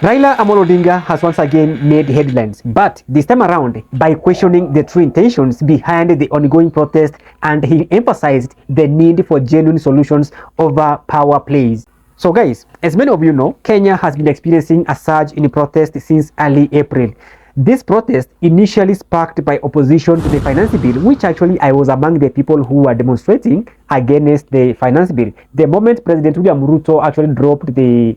Raila Odinga has once again made headlines, but this time around by questioning the true intentions behind the ongoing protest, and he emphasized the need for genuine solutions over power plays. So guys, as many of you know, Kenya has been experiencing a surge in protest since early April. This protest initially sparked by opposition to the finance bill, which actually I was among the people who were demonstrating against the finance bill. The moment President William Ruto actually dropped the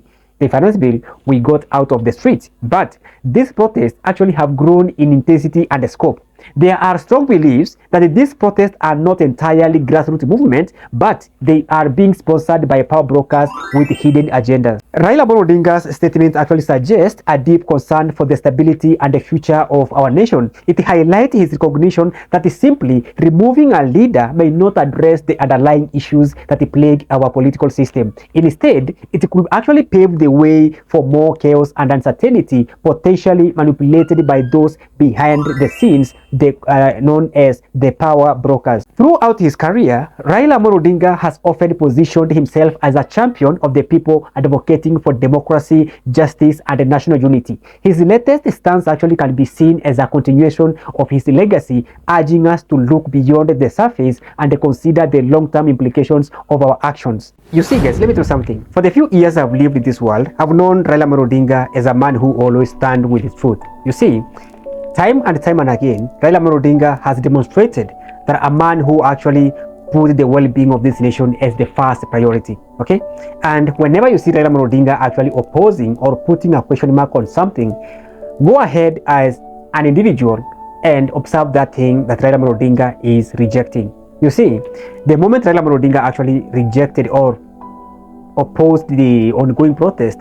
finance bill, we got out of the streets. But these protests actually have grown in intensity and scope. There are strong beliefs that these protests are not entirely grassroots movements, but they are being sponsored by power brokers with hidden agendas. Raila Odinga's statement actually suggests a deep concern for the stability and the future of our nation. It highlights his recognition that simply removing a leader may not address the underlying issues that plague our political system. Instead, it could actually pave the way for more chaos and uncertainty, potentially manipulated by those behind the scenes, known as the power brokers. Throughout his career, Raila Odinga has often positioned himself as a champion of the people, advocating for democracy, justice, and national unity. His latest stance actually can be seen as a continuation of his legacy, urging us to look beyond the surface and consider the long-term implications of our actions. You see guys, let me tell you something. For the few years I've lived in this world, I've known Raila Odinga as a man who always stands with his truth. You see, time and again, Raila Odinga has demonstrated that a man who actually put the well-being of this nation as the first priority. Okay, and whenever you see Raila Odinga actually opposing or putting a question mark on something, go ahead as an individual and observe that thing that Raila Odinga is rejecting. You see, the moment Raila Odinga actually rejected or opposed the ongoing protest,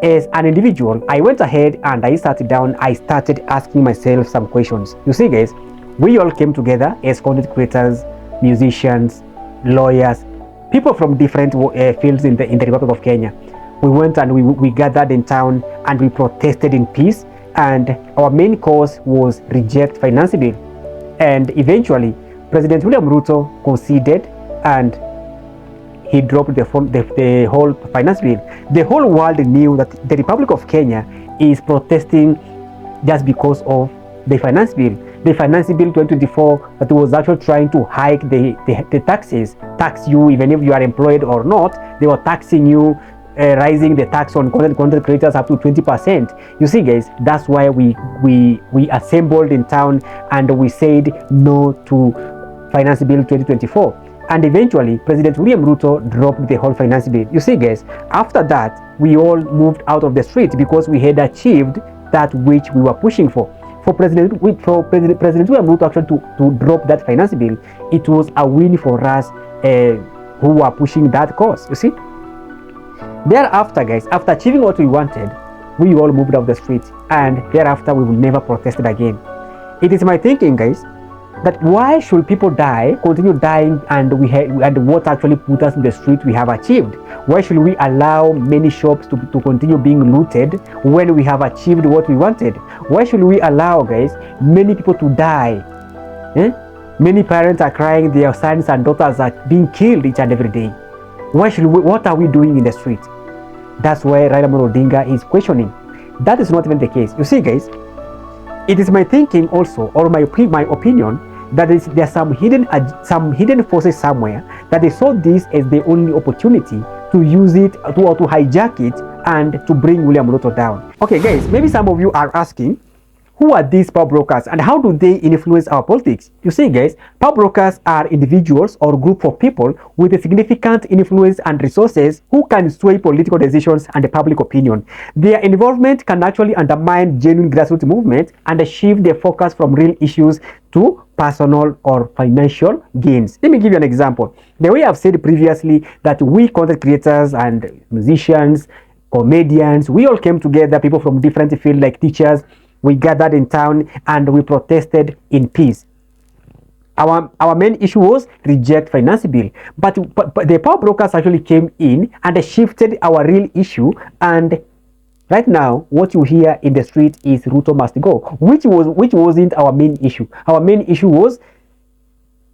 as an individual, I went ahead and I sat down. I started asking myself some questions. You see guys, we all came together as content creators, musicians, lawyers, people from different fields in the Republic of Kenya. We went and we gathered in town and we protested in peace, and our main cause was reject finance bill. And eventually President William Ruto conceded and he dropped the whole finance bill. The whole world knew that the Republic of Kenya is protesting just because of the finance bill. The finance bill 2024 that was actually trying to hike the taxes, tax you even if you are employed or not. They were taxing you, raising the tax on content creators up to 20%. You see guys, that's why we assembled in town and we said no to finance bill 2024. And eventually, President William Ruto dropped the whole finance bill. You see guys, after that, we all moved out of the street because we had achieved that which we were pushing for. For President William Ruto actually to drop that finance bill, it was a win for us who were pushing that cause, you see. Thereafter guys, after achieving what we wanted, we all moved out of the street, and thereafter we will never protest again. It is my thinking guys, that why should people continue dying, and what actually put us in the street we have achieved? Why should we allow many shops to continue being looted when we have achieved what we wanted? Why should we allow guys many people to die? Many parents are crying, their sons and daughters are being killed each and every day. What are we doing in the street? That's why Raila Odinga is questioning. That is not even the case. You see guys, it is my thinking also, or my opinion, that there are some hidden forces somewhere that they saw this as the only opportunity to use it to hijack it and to bring William Ruto down. Okay guys, maybe some of you are asking, who are these power brokers and how do they influence our politics? You see guys, power brokers are individuals or group of people with a significant influence and resources who can sway political decisions and the public opinion. Their involvement can actually undermine genuine grassroots movements and shift their focus from real issues to personal or financial gains. Let me give you an example. The way I've said previously that we content creators and musicians, comedians, we all came together, people from different fields like teachers. We gathered in town and we protested in peace. Our main issue was reject finance bill, but the power brokers actually came in and shifted our real issue, and right now what you hear in the street is Ruto must go, which wasn't our main issue. Our main issue was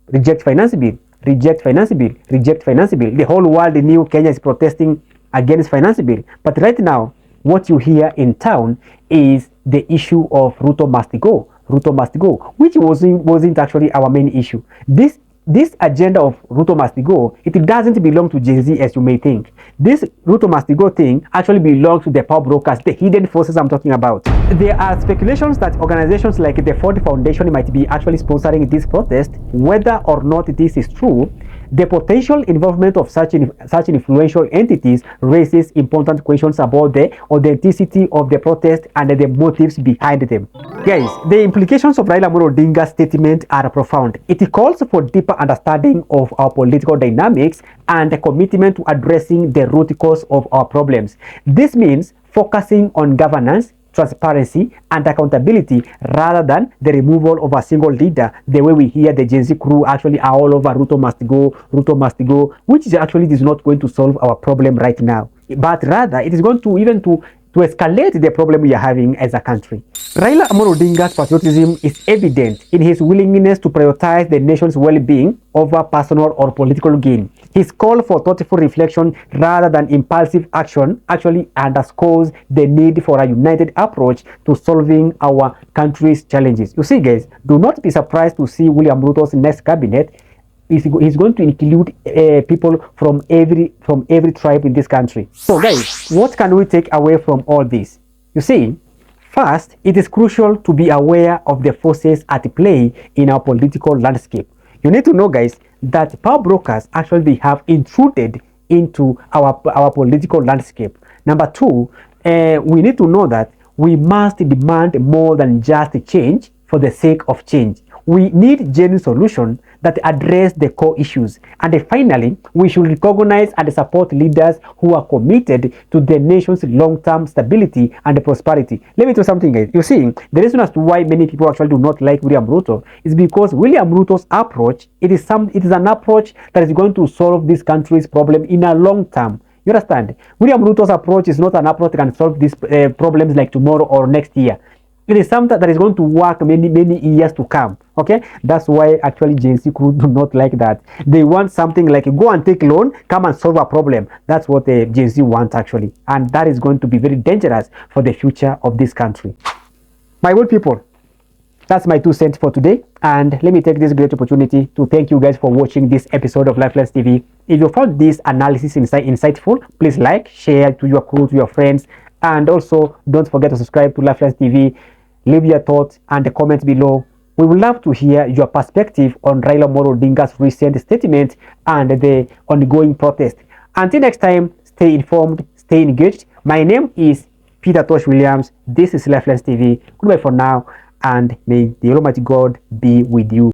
reject finance bill, reject finance bill, reject finance bill. The whole world knew Kenya is protesting against finance bill, but right now what you hear in town is the issue of Ruto must go. Ruto must go, which wasn't actually our main issue. This agenda of Ruto must go, it doesn't belong to Gen Z as you may think. This Ruto must go thing actually belongs to the power brokers, the hidden forces I'm talking about. There are speculations that organizations like the Ford Foundation might be actually sponsoring this protest. Whether or not this is true, the potential involvement of such influential entities raises important questions about the authenticity of the protest and the motives behind them. Guys, the implications of Raila Odinga's statement are profound. It calls for deeper understanding of our political dynamics and a commitment to addressing the root cause of our problems. This means focusing on governance, transparency, and accountability rather than the removal of a single leader, the way we hear the Gen Z crew actually are all over Ruto must go, which is actually is not going to solve our problem right now, but rather it is going to even to escalate the problem we are having as a country. Raila Odinga's patriotism is evident in his willingness to prioritize the nation's well-being over personal or political gain. His call for thoughtful reflection rather than impulsive action actually underscores the need for a united approach to solving our country's challenges. You see, guys, do not be surprised to see William Ruto's next cabinet he's going to include people from every tribe in this country. So guys, what can we take away from all this? You see, first, it is crucial to be aware of the forces at play in our political landscape. You need to know, guys, that power brokers actually have intruded into our political landscape. Number two, we need to know that we must demand more than just change for the sake of change. We need genuine solutions that address the core issues. And finally, we should recognize and support leaders who are committed to the nation's long-term stability and prosperity. Let me tell you something, guys. You see, the reason as to why many people actually do not like William Ruto is because William Ruto's approach, it is an approach that is going to solve this country's problem in a long term. You understand? William Ruto's approach is not an approach that can solve these problems like tomorrow or next year. It is something that is going to work many years to come. Okay, that's why actually Gen Z crew do not like that. They want something like go and take loan, come and solve a problem. That's what the Gen Z wants actually, and that is going to be very dangerous for the future of this country. My good people, that's my 2 cents for today, and let me take this great opportunity to thank you guys for watching this episode of Lifelens TV. If you found this analysis insightful, please like, share to your crew, to your friends, and also don't forget to subscribe to Lifelens TV. Leave your thoughts and comment below. We would love to hear your perspective on Raila Odinga's recent statement and the ongoing protest. Until next time, stay informed, stay engaged. My name is Peter Tosh Williams. This is Lifelens TV. Goodbye for now, and may the Almighty God be with you.